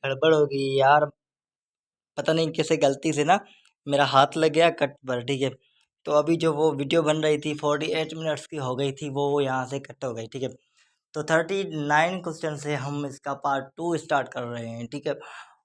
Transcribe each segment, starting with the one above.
गड़बड़ हो गई यार, पता नहीं कैसे गलती से ना मेरा हाथ लग गया कट पर। ठीक है, तो अभी जो वो वीडियो बन रही थी 48 मिनट्स की हो गई थी, वो यहाँ से कट हो गई। ठीक है, तो 39 क्वेश्चन से हम इसका पार्ट 2 स्टार्ट कर रहे हैं। ठीक है,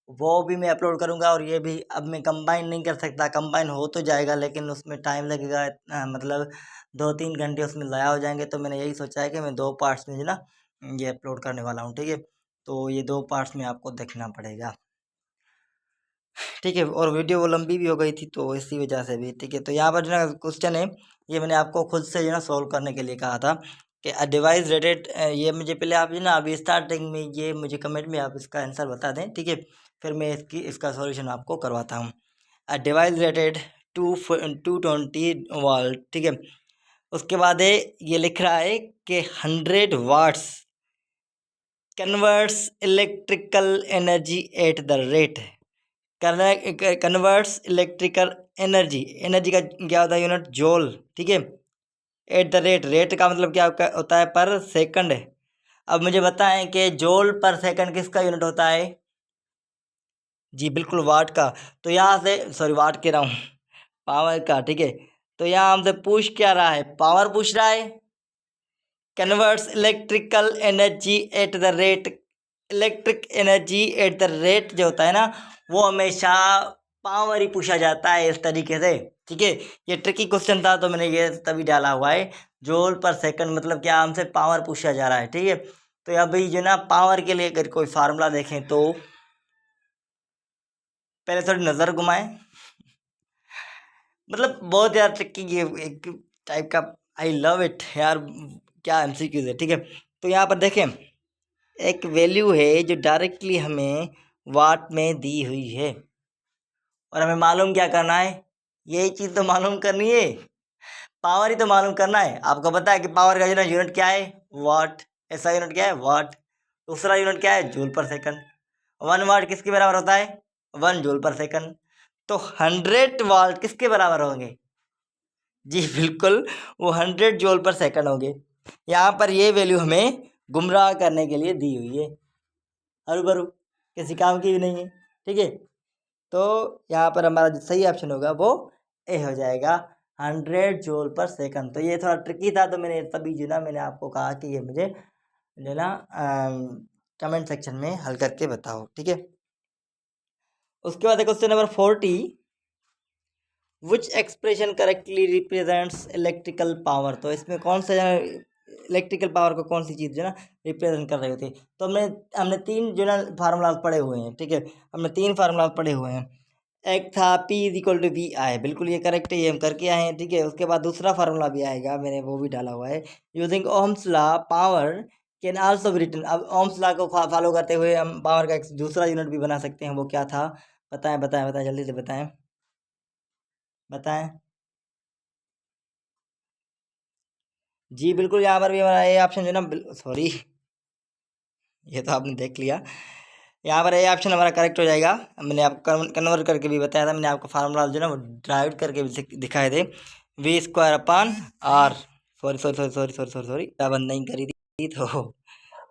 वो भी मैं अपलोड करूँगा, और ये भी अब मैं कंबाइन नहीं कर सकता। कंबाइन हो तो जाएगा लेकिन उसमें टाइम लगेगा, मतलब 2-3 घंटे उसमें ज़ाया हो जाएंगे। तो मैंने यही सोचा है कि मैं 2 पार्ट्स में जो ना ये अपलोड करने वाला हूँ। ठीक है, तो ये 2 पार्ट्स में आपको देखना पड़ेगा। ठीक है, और वीडियो वो लंबी भी हो गई थी तो इसी वजह से भी। ठीक है, तो यहाँ पर जो ना क्वेश्चन है, ये मैंने आपको खुद से जो ना सॉल्व करने के लिए कहा था कि अ डिवाइस रेटेड, ये मुझे पहले आप जो ना अभी स्टार्टिंग में ये मुझे कमेंट में आप इसका आंसर बता दें। ठीक है, फिर मैं इसका सॉल्यूशन आपको करवाता हूँ। अ डिवाइस रेटेड 220 वाट। ठीक है, उसके बाद है ये लिख रहा है कि 100 watts converts electrical energy at the rate, converts electrical energy, energy का क्या होता है यूनिट? जूल। ठीक है, एट द रेट, रेट का मतलब क्या होता है? पर सेकंड। अब मुझे बताएं कि जूल पर सेकंड किसका यूनिट होता है? जी बिल्कुल, वाट का। तो यहाँ से सॉरी वाट कह रहा हूँ पावर का। ठीक है, तो यहाँ हमसे पूछ क्या रहा है? पावर पूछ रहा है। Converts electrical energy at the rate, electric energy at the rate जो होता है ना, वो हमेशा पावर ही पूछा जाता है इस तरीके से। ठीक है, ये ट्रिकी क्वेश्चन था तो मैंने ये तभी डाला हुआ है। जूल पर सेकंड मतलब क्या? हमसे पावर पूछा जा रहा है। ठीक है, तो अभी जो ना पावर के लिए अगर कोई फार्मूला देखें तो पहले थोड़ी नज़र घुमाएं, मतलब बहुत यार ट्रिकी ये एक टाइप का। आई लव इट यार, क्या एमसीक्यूज है। ठीक है, तो यहाँ पर देखें एक वैल्यू है जो डायरेक्टली हमें वाट में दी हुई है, और हमें मालूम क्या करना है? यही चीज़ तो मालूम करनी है, पावर ही तो मालूम करना है। आपको पता है कि पावर का यूनिट क्या है? वाट। ऐसा यूनिट क्या है? वाट। दूसरा यूनिट क्या है? जूल पर सेकंड। 1 वाट किसके बराबर होता है? 1 जूल पर सेकंड। तो 100 वाट किसके बराबर होंगे? जी बिल्कुल, वो 100 जूल पर सेकंड होंगे। यहाँ पर ये वैल्यू हमें गुमराह करने के लिए दी हुई है, हरू भरू किसी काम की भी नहीं है। ठीक है, तो यहाँ पर हमारा जो सही ऑप्शन होगा वो ए हो जाएगा, 100 जूल पर सेकंड। तो ये थोड़ा ट्रिकी था, तो मैंने तभी जो ना मैंने आपको कहा कि ये मुझे जो ना कमेंट सेक्शन में हल करके बताओ। ठीक है, उसके बाद question number 40, which expression correctly represents electrical power. तो इसमें कौन सा इलेक्ट्रिकल पावर को कौन सी चीज़ जो ना रिप्रेजेंट कर रही होती है? तो हमने 3 जो ना फार्मूला पढ़े हुए हैं। ठीक है, हमने 3 फार्मूला पढ़े हुए हैं। एक था P इक्वल टू वी आई, बिल्कुल ये करेक्ट है, ये हम करके आए हैं। ठीक है, उसके बाद दूसरा फार्मूला भी आएगा, मैंने वो भी डाला हुआ है। Using Ohm's law power can also be written. अब ओम्स लॉ को फॉलो करते हुए हम पावर का एक दूसरा यूनिट भी बना सकते हैं। वो क्या था? बताएं बताएं बताएं, जल्दी से बताएं बताएं। जी बिल्कुल, यहाँ पर भी हमारा ये ऑप्शन जो ना, सॉरी ये तो आपने देख लिया, यहाँ पर ये ऑप्शन हमारा करेक्ट हो जाएगा। मैंने आपको कन्वर्ट करके भी बताया था, मैंने आपको फार्मूला जो ना वो ड्राइव करके भी दिखाए थे। V square upon R, sorry sorry sorry sorry sorry sorry sorry बंद नहीं करी थी तो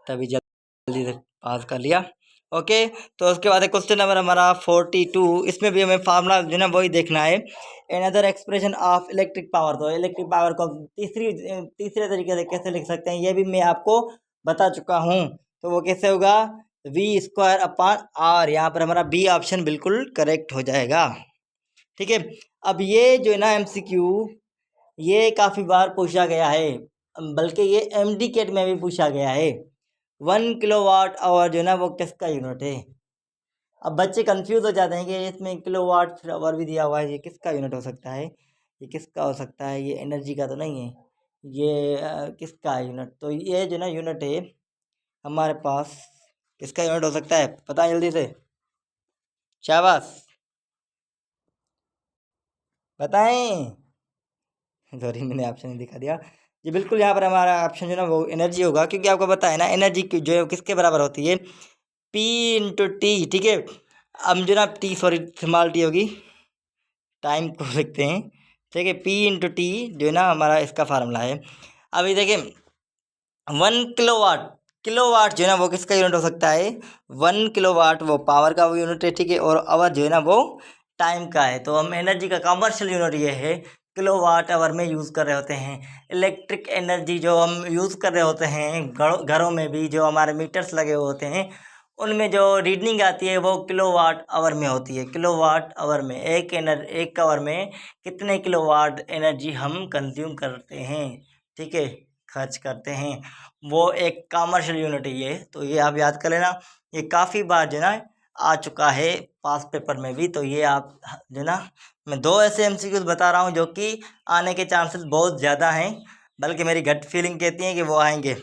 तभी जल्दी से पास कर लिया। ओके, तो उसके बाद क्वेश्चन नंबर हमारा 42, इसमें भी हमें फार्मूला जो ना वही देखना है। Another expression of electric power, तो इलेक्ट्रिक पावर को तीसरे तरीके से कैसे लिख सकते हैं ये भी मैं आपको बता चुका हूँ। तो वो कैसे होगा? V square upon R. यहाँ पर हमारा बी ऑप्शन बिल्कुल करेक्ट हो जाएगा। ठीक है, अब ये जो है ना एमसीक्यू, ये काफ़ी बार पूछा गया है, बल्कि ये एमडी केट में भी पूछा गया है। 1 किलोवाट आवर जो है ना वो किसका यूनिट है? अब बच्चे कंफ्यूज हो जाते हैं कि इसमें किलोवाट आवर भी दिया हुआ है, ये किसका यूनिट हो सकता है? ये किसका हो सकता है? ये एनर्जी का तो नहीं है, ये किसका यूनिट? तो ये जो ना यूनिट है हमारे पास, किसका यूनिट हो सकता है? पता है जल्दी से, शाबाश बताएं। सॉरी मैंने ऑप्शन नहीं दिखा दिया। जी बिल्कुल, यहाँ पर हमारा ऑप्शन जो ना वो एनर्जी होगा, क्योंकि आपको पता है ना एनर्जी जो है किसके बराबर होती है? P into T. ठीक है, अब जो ना टी, सॉरी स्मॉल टी होगी, टाइम को लिखते हैं। ठीक है, पी इंटू टी जो है ना हमारा इसका फार्मूला है। अभी देखिए 1 किलोवाट किलोवाट जो है ना वो किसका यूनिट हो सकता है, 1 किलोवाट वो पावर का वो यूनिट है, ठीक है। और आवर जो है ना वो टाइम का है। तो हम एनर्जी का कमर्शियल यूनिट ये है, किलोवाट आवर में यूज़ कर रहे होते हैं। इलेक्ट्रिक एनर्जी जो हम यूज़ कर रहे होते हैं घरों में भी, जो हमारे मीटर्स लगे हुए होते हैं उनमें जो रीडिंग आती है वो किलोवाट आवर में होती है। किलोवाट आवर में एक आवर में कितने किलोवाट एनर्जी हम कंज्यूम करते हैं, ठीक है, खर्च करते हैं, वो एक कमर्शियल यूनिट है ये। तो ये आप याद कर लेना, ये काफ़ी बार जो है ना आ चुका है पास पेपर में भी। तो ये आप जो है ना, मैं 2 ऐसे एमसीक्यूज बता रहा हूँ जो कि आने के चांसेस बहुत ज़्यादा हैं, बल्कि मेरी गट फीलिंग कहती है कि वो आएंगे।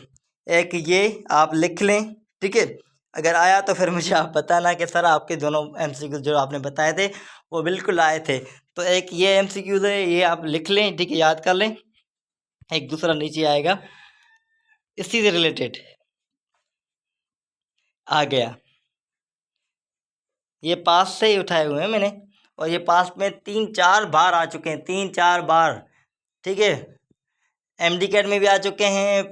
एक ये आप लिख लें, ठीक है। अगर आया तो फिर मुझे आप बताना कि सर आपके दोनों एमसीक्यूज जो आपने बताए थे वो बिल्कुल आए थे। तो एक ये एमसीक्यूज है, ये आप लिख लें, ठीक है, याद कर लें। एक दूसरा नीचे आएगा इसी से रिलेटेड आ गया, ये पास से ही उठाए हुए हैं मैंने, और ये पास में 3-4 बार आ चुके हैं, 3-4 बार, ठीक है। एमडी कैट में भी आ चुके हैं,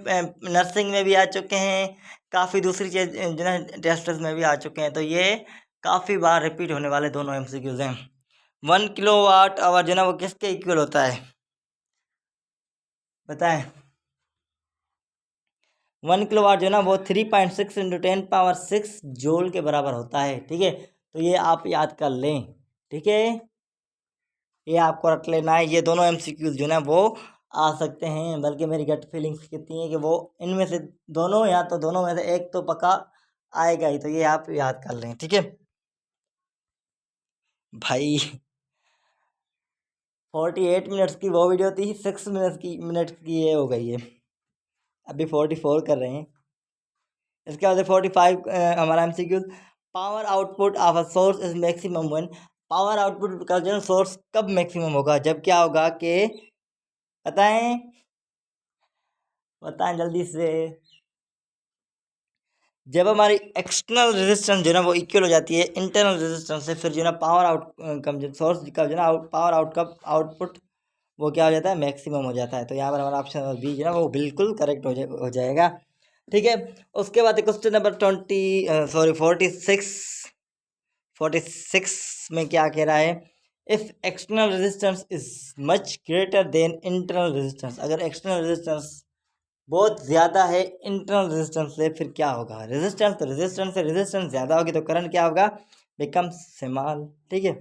नर्सिंग में भी आ चुके हैं, काफ़ी दूसरी चीज जो है टेस्ट्स में भी आ चुके हैं। तो ये काफ़ी बार रिपीट होने वाले दोनों एमसीक्यूज हैं। 1 किलोवाट आवर जो है ना वो किसके इक्वल होता है, बताएं। 1 किलोवाट जो है ना वो 3.6 इंटू 10 पावर 6 जूल के बराबर होता है, ठीक है। तो ये आप याद कर लें, ठीक है, ये आपको रख लेना है। ये दोनों एमसीक्यूज जो है ना वो आ सकते हैं, बल्कि मेरी गट फीलिंग्स कहती हैं कि वो इनमें से दोनों, या तो दोनों में से एक तो पक्का आएगा ही। तो ये आप याद कर लें, ठीक है भाई। 48 मिनट्स की वो वीडियो थी, 6 मिनट्स की ये हो गई है, अभी 44 कर रहे हैं। इसके बाद 45 हमारा MCQ, power output of a source is maximum one. Power output का जो सोर्स कब मैक्सिमम होगा, जब क्या होगा कि, बताएं बताएं जल्दी से, जब हमारी एक्सटर्नल रेजिस्टेंस जो है ना वो इक्वल हो जाती है इंटरनल रेजिस्टेंस से, फिर जो है ना पावर आउट कम सोर्स का जो है ना पावर आउट का आउटपुट वो क्या हो जाता है, मैक्सिमम हो जाता है। तो यहाँ पर हमारा ऑप्शन बी जो है ना वो बिल्कुल करेक्ट हो जाएगा, ठीक है। उसके बाद क्वेश्चन नंबर 46 में क्या कह रहा है, if external resistance is much greater than internal resistance. अगर एक्सटर्नल रेजिस्टेंस बहुत ज़्यादा है इंटरनल रेजिस्टेंस से, फिर क्या होगा, रेजिस्टेंस तो रेजिस्टेंस से रेजिस्टेंस ज़्यादा होगी तो करंट क्या होगा, बिकम स्मॉल, ठीक है।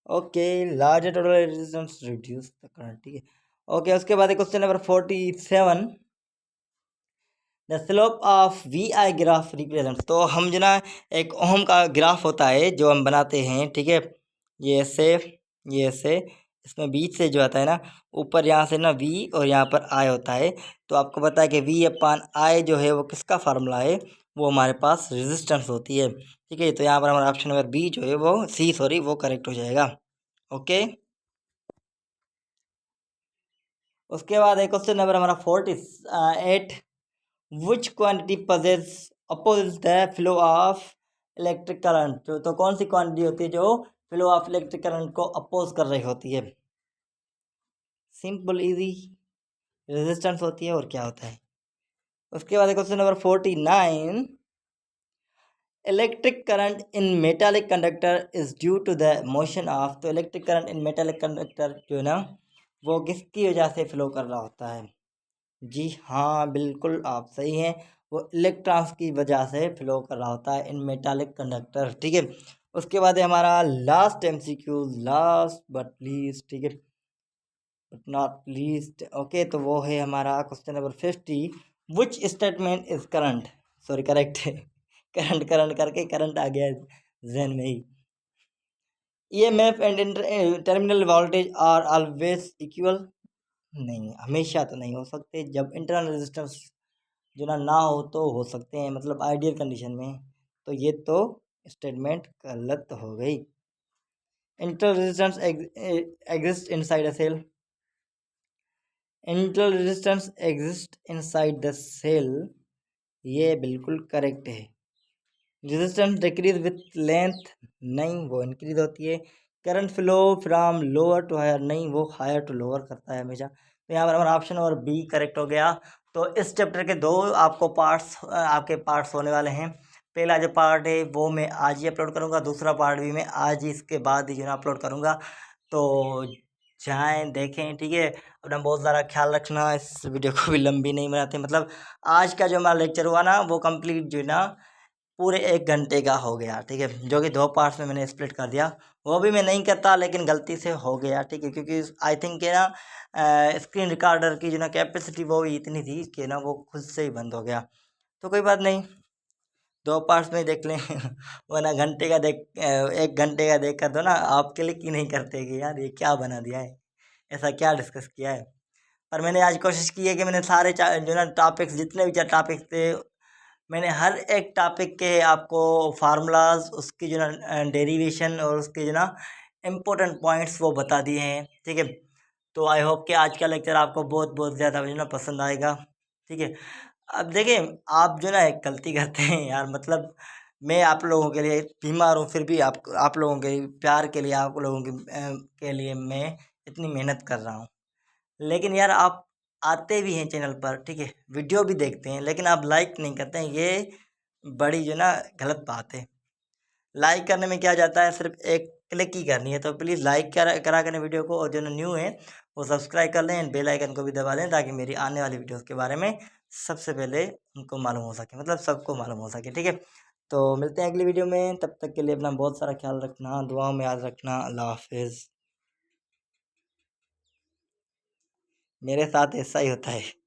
Okay, larger total resistance reduce the current, ठीक है। ओके, उसके बाद question number 47, the slope of V I graph represent. तो हम जो ना एक ओम का ग्राफ होता है जो हम बनाते हैं, ठीक है, ये ऐसे इसमें बीच से जो आता है ना ऊपर, यहाँ से ना वी और यहाँ पर आई होता है। तो आपको पता है कि वी अपान आई जो है वो किसका फार्मूला है, वो हमारे पास रेजिस्टेंस होती है, ठीक है। तो यहाँ पर हमारा ऑप्शन नंबर बी जो है वो सी, सॉरी, वो करेक्ट हो जाएगा, ओके। उसके बाद एक क्वेश्चन नंबर हमारा 48, which quantity possess oppose the flow of electric current. तो कौन सी क्वांटिटी होती है जो फ्लो ऑफ इलेक्ट्रिक करंट को अपोज कर रही होती है, सिंपल इजी, रेजिस्टेंस होती है, और क्या होता है। उसके बाद question number 49, electric current in metallic conductor is due to the motion of. तो electric current in metallic conductor जो है ना वो किसकी वजह से फ्लो कर रहा होता है, जी हाँ बिल्कुल आप सही हैं, वो इलेक्ट्रॉन्स की वजह से फ्लो कर रहा होता है इन मेटालिक कंडक्टर, ठीक है। उसके बाद है हमारा last MCQ, last but least, ठीक है, बट नॉट लीस्ट, ओके। तो वो है हमारा question number 50, which statement is current, sorry correct है, करंट करंट करके करंट आ गया जहन में ही। EMF and terminal voltage are always equal, नहीं, हमेशा तो नहीं हो सकते, जब इंटरनल रेजिस्टेंस जो ना हो तो हो सकते हैं, मतलब आइडियल कंडीशन में। तो ये तो स्टेटमेंट गलत हो गई। Internal resistance exist inside a cell, internal resistance exist inside the cell, ये बिल्कुल करेक्ट है। रेजिस्टेंस डिक्रीज विथ लेंथ, नहीं, वो इंक्रीज होती है। Current flow from lower to higher, नहीं, वो हायर टू लोअर करता है हमेशा। तो यहाँ पर हमारा ऑप्शन और बी करेक्ट हो गया। तो इस चैप्टर के 2 आपको आपके पार्ट्स होने वाले हैं। पहला जो पार्ट है वो मैं आज ही अपलोड करूँगा, दूसरा पार्ट भी मैं आज ही इसके बाद ही जो है अपलोड करूँगा। तो जाएँ देखें, ठीक है। अपना बहुत ज़्यादा ख्याल रखना, इस वीडियो को भी लंबी नहीं बनाते। मतलब आज का जो हमारा लेक्चर हुआ ना वो कंप्लीट जो है ना पूरे 1 घंटे का हो गया, ठीक है। जो कि 2 पार्ट्स में मैंने स्प्लिट कर दिया। वो भी मैं नहीं करता लेकिन गलती से हो गया, ठीक है। क्योंकि आई थिंक कि ना स्क्रीन रिकॉर्डर की जो ना कैपेसिटी वो भी इतनी थी कि ना वो खुद से ही बंद हो गया। तो कोई बात नहीं, 2 पार्ट्स में ही देख लें वरना 1 घंटे का देख कर तो ना आप क्लिक ही नहीं करते कि यार ये क्या बना दिया है, ऐसा क्या डिस्कस किया है। पर मैंने आज कोशिश की है कि मैंने सारे जो ना टॉपिक्स, जितने भी टॉपिक्स थे, मैंने हर एक टॉपिक के आपको फार्मूलाज, उसकी जो ना डेरिवेशन और उसके जो ना इम्पोर्टेंट पॉइंट्स वो बता दिए हैं, ठीक है। तो आई होप कि आज का लेक्चर आपको बहुत बहुत ज़्यादा जो ना पसंद आएगा, ठीक है। अब देखिए, आप जो ना एक गलती करते हैं यार, मतलब मैं आप लोगों के लिए बीमार हूँ, फिर भी आप लोगों के प्यार के लिए, आप लोगों के लिए मैं इतनी मेहनत कर रहा हूँ। लेकिन यार आप आते भी हैं चैनल पर, ठीक है, वीडियो भी देखते हैं, लेकिन आप लाइक नहीं करते हैं। ये बड़ी जो ना गलत बात है। लाइक करने में क्या जाता है, सिर्फ एक क्लिक ही करनी है। तो प्लीज़ लाइक करा करें वीडियो को, और जो ना न्यू है वो सब्सक्राइब कर लें, एंड बेल आइकन को भी दबा दें, ताकि मेरी आने वाली वीडियोस के बारे में सबसे पहले उनको मालूम हो सके, मतलब सबको मालूम हो सके, ठीक है। तो मिलते हैं अगली वीडियो में, तब तक के लिए अपना बहुत सारा ख्याल रखना, दुआओं में याद रखना। अल्लाह हाफिज़। मेरे साथ ऐसा ही होता है।